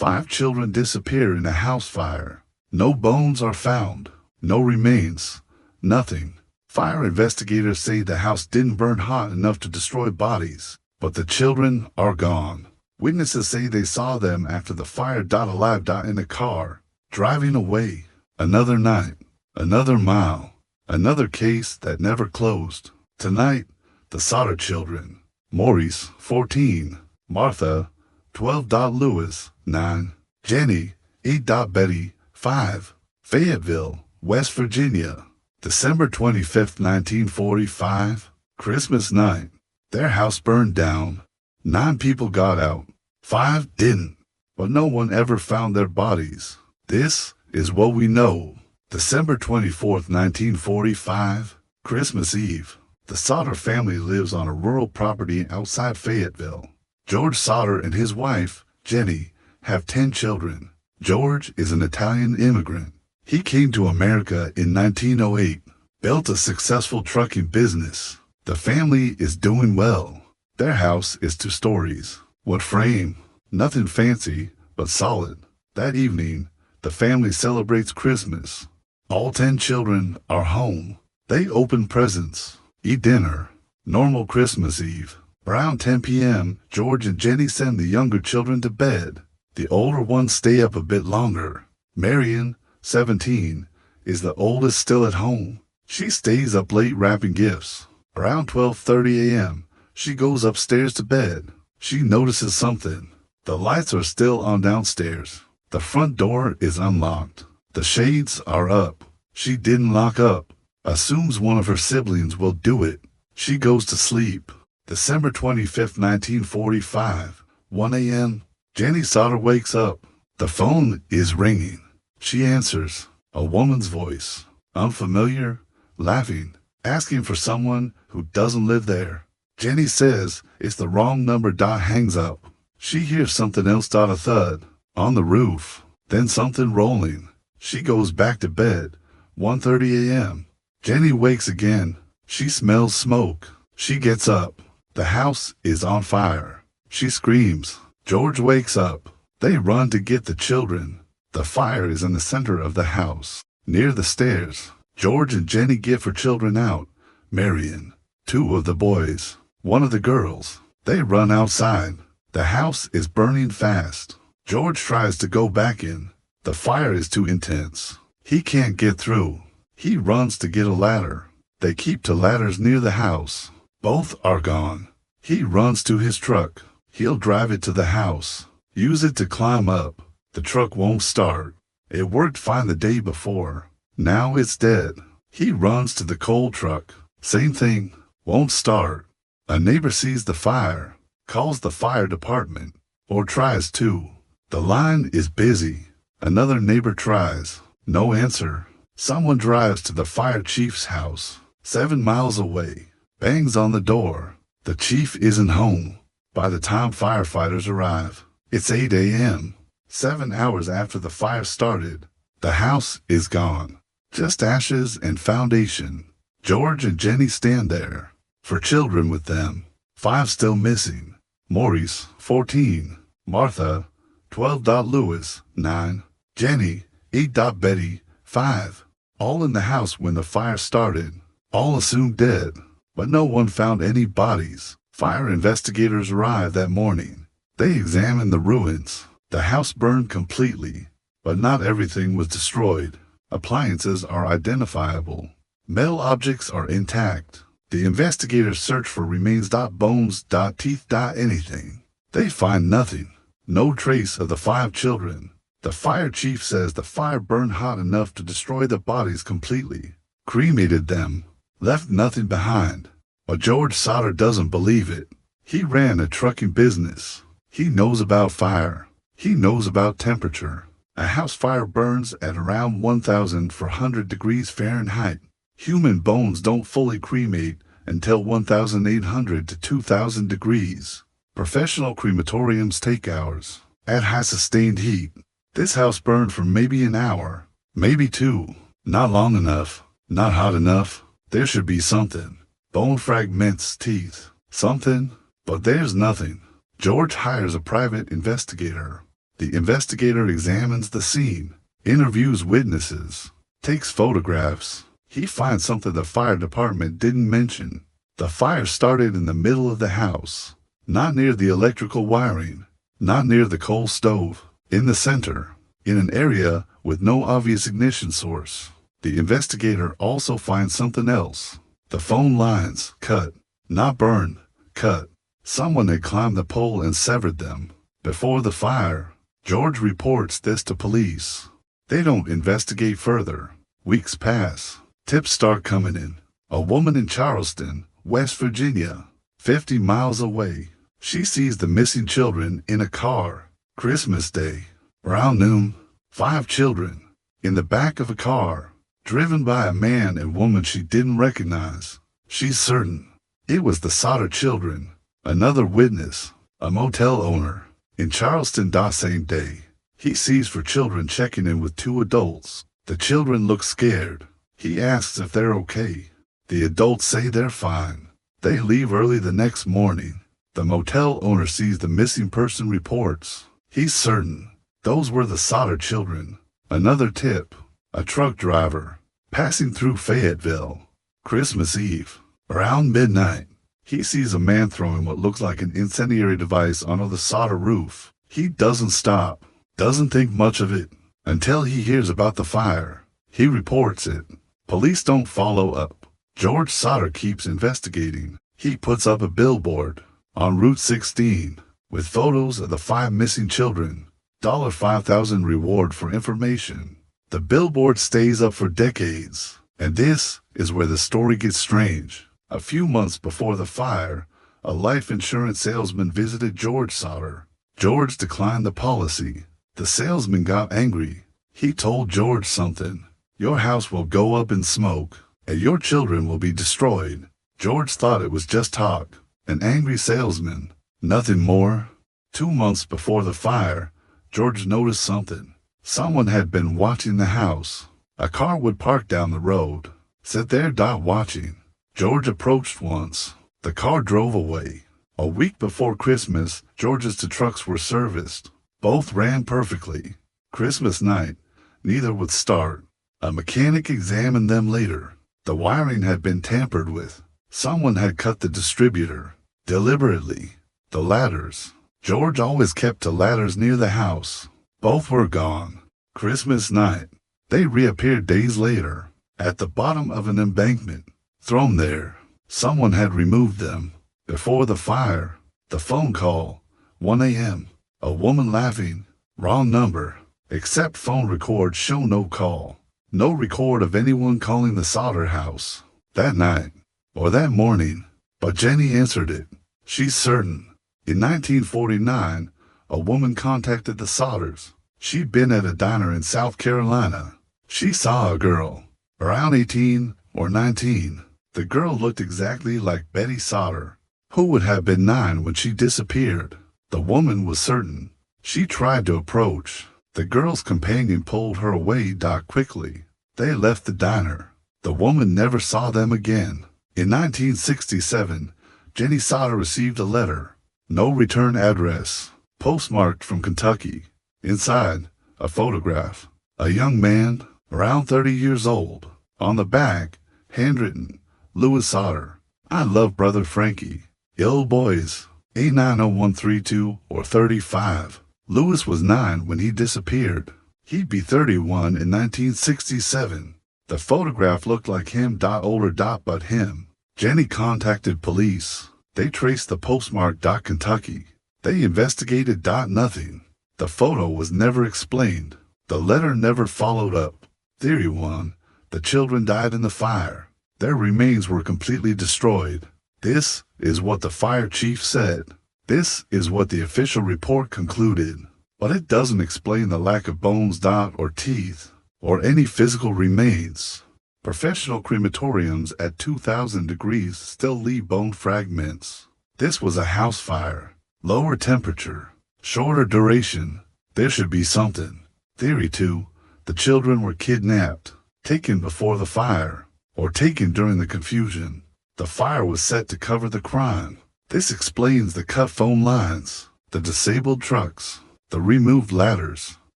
5 children disappear in a house fire. No bones are found. No remains. Nothing. Fire investigators say the house didn't burn hot enough to destroy bodies, but the children are gone. Witnesses say they saw them after the fire alive in a car, driving away. Another night, another mile, another case that never closed. Tonight, the Sodder children. Maurice, 14. Martha, 12. Lewis, 9. Jenny, 8. Betty, 5. Fayetteville, West Virginia. December 25, 1945, Christmas night. Their house burned down. 9 people got out. 5 didn't, but no one ever found their bodies. This is what we know. December 24, 1945, Christmas Eve. The Sodder family lives on a rural property outside Fayetteville. George Sodder and his wife, Jenny, have 10 children. George is an Italian immigrant. He came to America in 1908, built a successful trucking business. The family is doing well. Their house is 2 stories. Wood frame, nothing fancy, but solid. That evening, the family celebrates Christmas. All 10 children are home. They open presents, eat dinner. Normal Christmas Eve. Around 10 p.m., George and Jenny send the younger children to bed. The older ones stay up a bit longer. Marion, 17, is the oldest still at home. She stays up late wrapping gifts. Around 12:30 a.m., she goes upstairs to bed. She notices something. The lights are still on downstairs. The front door is unlocked. The shades are up. She didn't lock up. Assumes one of her siblings will do it. She goes to sleep. December 25, 1945, 1 a.m., Jenny Sodder wakes up. The phone is ringing. She answers. A woman's voice. Unfamiliar, laughing, asking for someone who doesn't live there. Jenny says it's the wrong number. Hangs up. She hears something else. A thud on the roof. Then something rolling. She goes back to bed. 1:30 a.m. Jenny wakes again. She smells smoke. She gets up. The house is on fire. She screams. George wakes up. They run to get the children. The fire is in the center of the house, near the stairs. George and Jenny get her children out. Marion, 2 of the boys, 1 of the girls. They run outside. The house is burning fast. George tries to go back in. The fire is too intense. He can't get through. He runs to get a ladder. They keep 2 ladders near the house. Both are gone. He runs to his truck. He'll drive it to the house, use it to climb up. The truck won't start. It worked fine the day before. Now it's dead. He runs to the coal truck. Same thing. Won't start. A neighbor sees the fire, calls the fire department, or tries to. The line is busy. Another neighbor tries. No answer. Someone drives to the fire chief's house, 7 miles away. Bangs on the door. The chief isn't home. By the time firefighters arrive, it's 8 a.m. 7 hours after the fire started. The house is gone. Just ashes and foundation. George and Jenny stand there. For children with them. 5 still missing. Maurice, 14. Martha, 12. Lewis, 9. Jenny, 8. Betty, 5. All in the house when the fire started. All assumed dead. But no one found any bodies. Fire investigators arrived that morning. They examined the ruins. The house burned completely, but not everything was destroyed. Appliances are identifiable. Metal objects are intact. The investigators search for remains. Bones, teeth, anything. They find nothing. No trace of the 5 children. The fire chief says the fire burned hot enough to destroy the bodies completely. Cremated them. Left nothing behind. But George Sodder doesn't believe it. He ran a trucking business. He knows about fire. He knows about temperature. A house fire burns at around 1,400 degrees Fahrenheit. Human bones don't fully cremate until 1,800 to 2,000 degrees. Professional crematoriums take hours at high sustained heat. This house burned for maybe an hour, maybe 2. Not long enough, not hot enough. There should be something. Bone fragments, teeth, something, but there's nothing. George hires a private investigator. The investigator examines the scene, interviews witnesses, takes photographs. He finds something the fire department didn't mention. The fire started in the middle of the house, not near the electrical wiring, not near the coal stove, in the center, in an area with no obvious ignition source. The investigator also finds something else. The phone lines, cut, not burned, cut. Someone had climbed the pole and severed them. Before the fire, George reports this to police. They don't investigate further. Weeks pass. Tips start coming in. A woman in Charleston, West Virginia, 50 miles away. She sees the missing children in a car. Christmas Day, around noon. 5 children, in the back of a car, driven by a man and woman she didn't recognize. She's certain it was the Sodder children. Another witness, a motel owner, in Charleston that same day. He sees 4 children checking in with 2 adults. The children look scared. He asks if they're okay. The adults say they're fine. They leave early the next morning. The motel owner sees the missing person reports. He's certain those were the Sodder children. Another tip, a truck driver, passing through Fayetteville, Christmas Eve, around midnight. He sees a man throwing what looks like an incendiary device onto the Sodder roof. He doesn't stop, doesn't think much of it, until he hears about the fire. He reports it. Police don't follow up. George Sodder keeps investigating. He puts up a billboard on Route 16 with photos of the 5 missing children. $5,000 reward for information. The billboard stays up for decades. And this is where the story gets strange. A few months before the fire, a life insurance salesman visited George Sodder. George declined the policy. The salesman got angry. He told George something. Your house will go up in smoke, and your children will be destroyed. George thought it was just talk. An angry salesman. Nothing more. 2 months before the fire, George noticed something. Someone had been watching the house. A car would park down the road. Sit there watching. George approached once. The car drove away. A week before Christmas, George's 2 trucks were serviced. Both ran perfectly. Christmas night, neither would start. A mechanic examined them later. The wiring had been tampered with. Someone had cut the distributor. Deliberately. The ladders. George always kept 2 ladders near the house. Both were gone. Christmas night. They reappeared days later, at the bottom of an embankment. Thrown there. Someone had removed them. Before the fire, the phone call, 1 a.m. A woman laughing. Wrong number. Except phone records show no call. No record of anyone calling the Sodder house that night or that morning. But Jenny answered it. She's certain. In 1949, a woman contacted the Sodders. She'd been at a diner in South Carolina. She saw a girl, around 18 or 19. The girl looked exactly like Betty Sodder, who would have been 9 when she disappeared. The woman was certain. She tried to approach. The girl's companion pulled her away quickly. They left the diner. The woman never saw them again. In 1967, Jenny Sodder received a letter. No return address. Postmarked from Kentucky. Inside, a photograph. A young man, around 30 years old. On the back, handwritten, Louis Sodder. I love brother Frankie. Ill boys. A90132 or 35. Louis was 9 when he disappeared. He'd be 31 in 1967. The photograph looked like him older but him. Jenny contacted police. They traced the postmark Kentucky. They investigated nothing. The photo was never explained. The letter never followed up. Theory 1. The children died in the fire. Their remains were completely destroyed. This is what the fire chief said. This is what the official report concluded. But it doesn't explain the lack of bones or teeth or any physical remains. Professional crematoriums at 2,000 degrees still leave bone fragments. This was a house fire. Lower temperature. Shorter duration. There should be something. Theory 2. The children were kidnapped, taken before the fire, or taken during the confusion. The fire was set to cover the crime. This explains the cut phone lines, the disabled trucks, The removed ladders.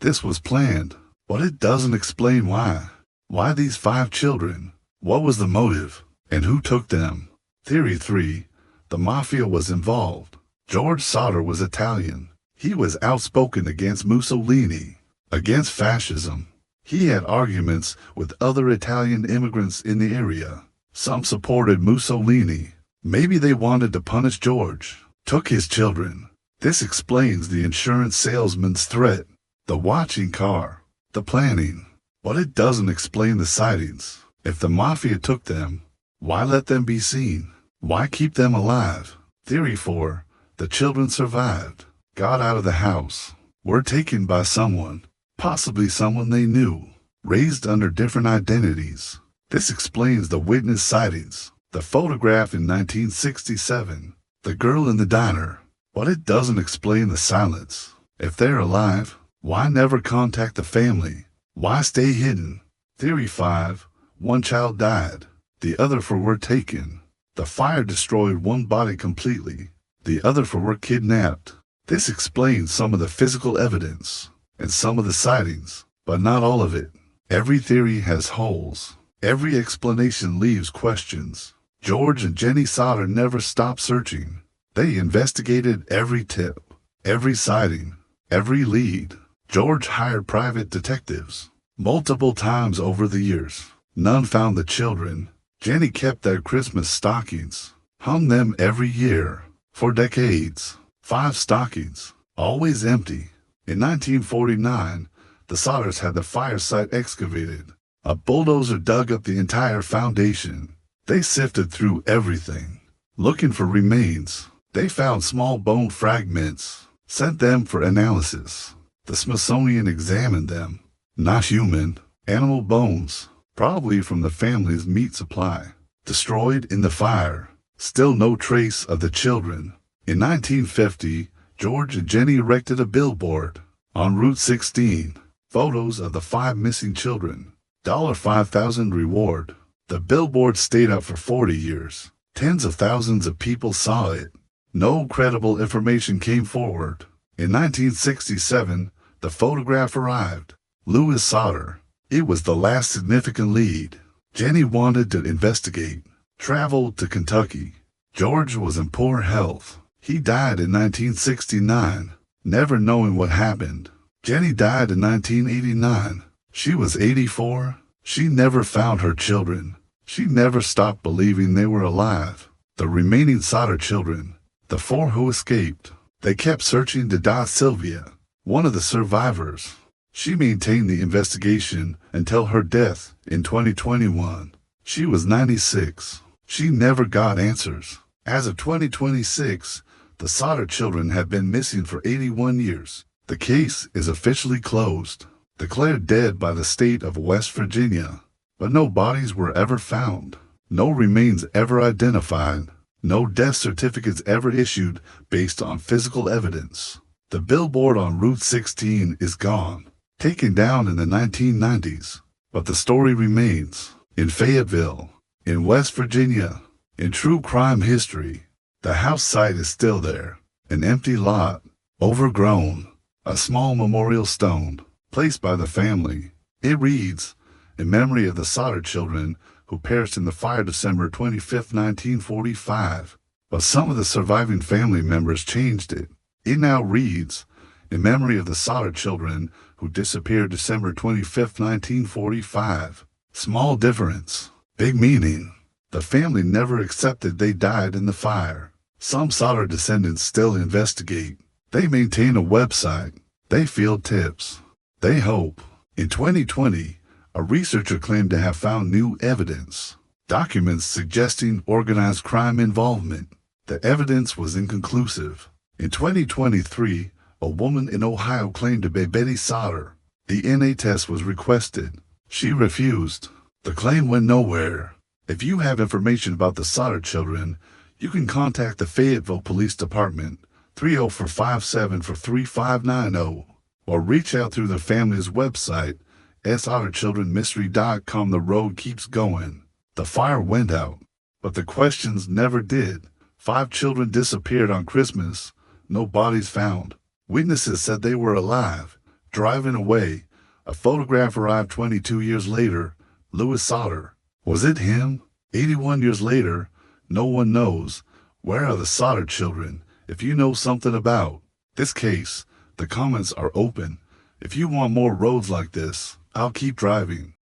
This was planned, but it doesn't explain why. Why these 5 children? What was the motive? And who took them? Theory 3. The mafia was involved. George Sodder was Italian. He was outspoken against Mussolini, against fascism. He had arguments with other Italian immigrants in the area. Some supported Mussolini. Maybe they wanted to punish George. Took his children. This explains the insurance salesman's threat, the watching car, the planning. But it doesn't explain the sightings. If the mafia took them, why let them be seen? Why keep them alive? Theory 4. The children survived, got out of the house, were taken by someone, possibly someone they knew, raised under different identities. This explains the witness sightings, the photograph in 1967, the girl in the diner. But it doesn't explain the silence. If they're alive, why never contact the family? Why stay hidden? Theory 5. One child died. The other 4 were taken. The fire destroyed one body completely. The other 4 were kidnapped. This explains some of the physical evidence and some of the sightings, but not all of it. Every theory has holes. Every explanation leaves questions. George and Jenny Sodder never stopped searching. They investigated every tip, every sighting, every lead. George hired private detectives multiple times over the years. None found the children. Jenny kept their Christmas stockings, hung them every year, for decades. 5 stockings, always empty. In 1949, the Sodders had the fire site excavated. A bulldozer dug up the entire foundation. They sifted through everything, looking for remains. They found small bone fragments, sent them for analysis. The Smithsonian examined them. Not human, animal bones, probably from the family's meat supply. Destroyed in the fire. Still no trace of the children. In 1950, George and Jenny erected a billboard on Route 16. Photos of the 5 missing children. $5,000 reward. The billboard stayed up for 40 years. Tens of thousands of people saw it. No credible information came forward. In 1967, the photograph arrived. Louis Sodder. It was the last significant lead. Jenny wanted to investigate. Traveled to Kentucky. George was in poor health. He died in 1969, never knowing what happened. Jenny died in 1989. She was 84. She never found her children. She never stopped believing they were alive. The remaining Sodder children, the 4 who escaped, they kept searching to Sylvia, one of the survivors. She maintained the investigation until her death in 2021. She was 96. She never got answers. As of 2026, the Sodder children have been missing for 81 years. The case is officially closed, declared dead by the state of West Virginia. But no bodies were ever found. No remains ever identified. No death certificates ever issued based on physical evidence. The billboard on Route 16 is gone, taken down in the 1990s. But the story remains. In Fayetteville, in West Virginia, in true crime history, the house site is still there. An empty lot, overgrown, a small memorial stone, placed by the family. It reads, in memory of the Sodder children who perished in the fire December 25, 1945. But some of the surviving family members changed it. It now reads, in memory of the Sodder children who disappeared December 25, 1945. Small difference, big meaning. The family never accepted they died in the fire. Some Sodder descendants still investigate. They maintain a website. They field tips. They hope. In 2020, a researcher claimed to have found new evidence, documents suggesting organized crime involvement. The evidence was inconclusive. In 2023, a woman in Ohio claimed to be Betty Sodder. The DNA test was requested. She refused. The claim went nowhere. If you have information about the Sodder children, you can contact the Fayetteville Police Department, 304-57-3590, or reach out through the family's website, sodderchildrenmystery.com. The road keeps going. The fire went out, but the questions never did. 5 children disappeared on Christmas. No bodies found. Witnesses said they were alive, driving away. A photograph arrived 22 years later. Louis Sodder. Was it him? 81 years later, no one knows. Where are the Sodder children? If you know something about this case, the comments are open. If you want more roads like this, I'll keep driving.